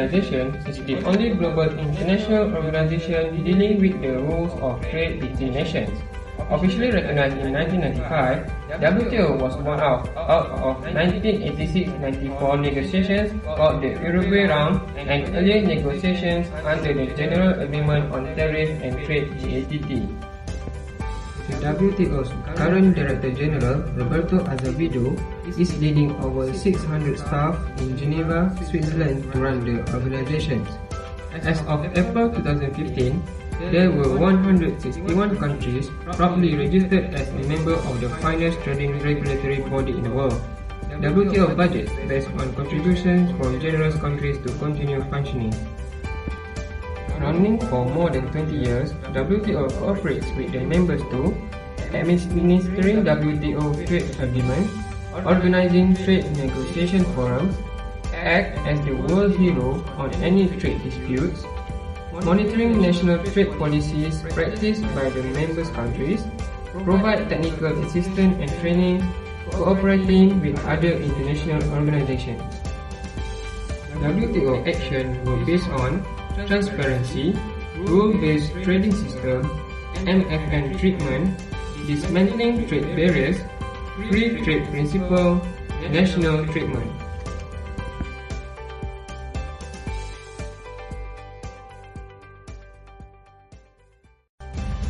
Organization is the only global international organization dealing with the rules of trade between nations. Officially recognized in 1995, WTO was born out of 1986-94 negotiations called the Uruguay Round and earlier negotiations under the General Agreement on Tariff and Trade (GATT). The WTO's current Director General, Roberto Azevedo, is leading over 600 staff in Geneva, Switzerland to run the organizations. As of April 2015, there were 161 countries proudly registered as a member of the finest trading regulatory body in the world. WTO budgets based on contributions from generous countries to continue functioning. Running for more than 20 years, WTO cooperates with the members to administering WTO trade agreements, organizing trade negotiation forums, act as the world hero on any trade disputes, monitoring national trade policies practiced by the members countries, provide technical assistance and training, cooperating with other international organizations. WTO action were based on transparency, rule-based trading system, MFN treatment, dismantling trade barriers, free trade principle, national treatment.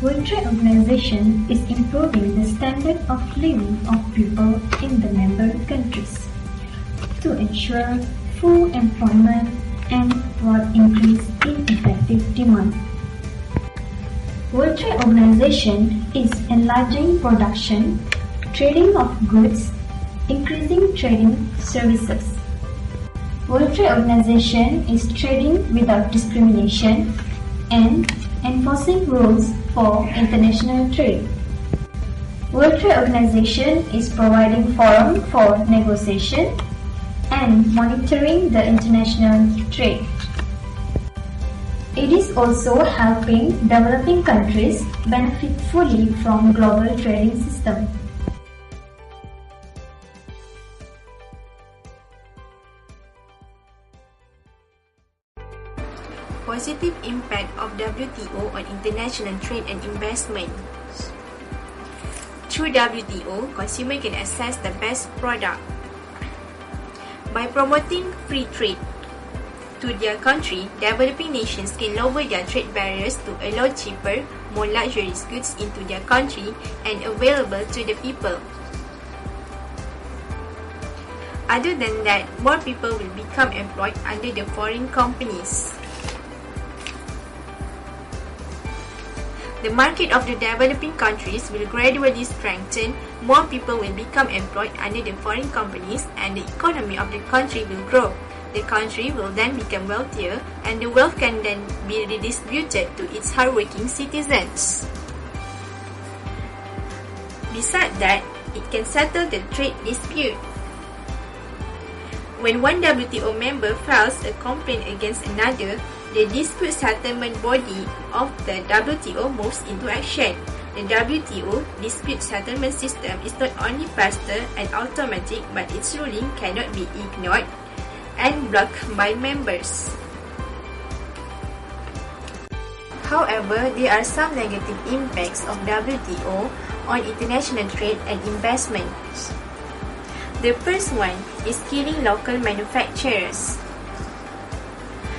World Trade Organization is improving the standard of living of people in the member countries to ensure full employment and for increase in effective demand. World Trade Organization is enlarging production, trading of goods, increasing trading services. World Trade Organization is trading without discrimination and enforcing rules for international trade. World Trade Organization is providing forum for negotiation and monitoring the international trade. It is also helping developing countries benefit fully from global trading system. Positive impact of WTO on international trade and investment. Through WTO, consumers can access the best product. By promoting free trade to their country, developing nations can lower their trade barriers to allow cheaper, more luxurious goods into their country and available to the people. Other than that, more people will become employed under the foreign companies. The market of the developing countries will gradually strengthen, more people will become employed under the foreign companies, and the economy of the country will grow. The country will then become wealthier, and the wealth can then be redistributed to its hardworking citizens. Besides that, it can settle the trade dispute. When one WTO member files a complaint against another, the dispute settlement body of the WTO moves into action. The WTO dispute settlement system is not only faster and automatic, but its ruling cannot be ignored and blocked by members. However, there are some negative impacts of WTO on international trade and investments. The first one is killing local manufacturers.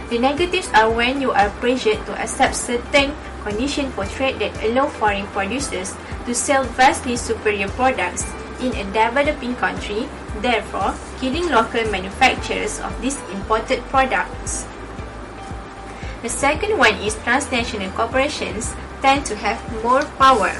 The negatives are when you are pressured to accept certain conditions for trade that allow foreign producers to sell vastly superior products in a developing country, therefore killing local manufacturers of these imported products. The second one is transnational corporations tend to have more power.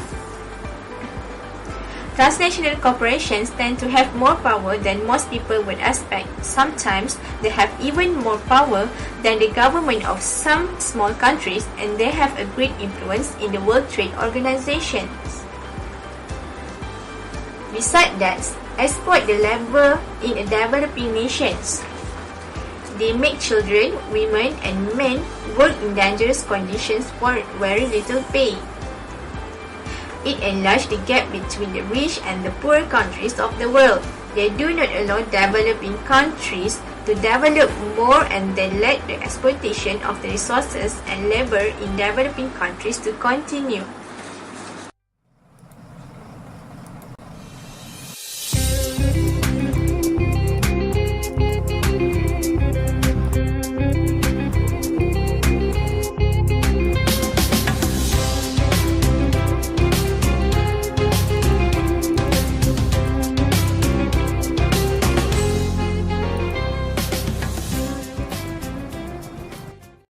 Transnational corporations tend to have more power than most people would expect. Sometimes they have even more power than the government of some small countries, and they have a great influence in the World Trade Organization. Besides that, exploit the labor in developing nations. They make children, women, and men work in dangerous conditions for very little pay. It enlarges the gap between the rich and the poor countries of the world. They do not allow developing countries to develop more, and then let the exploitation of the resources and labor in developing countries to continue.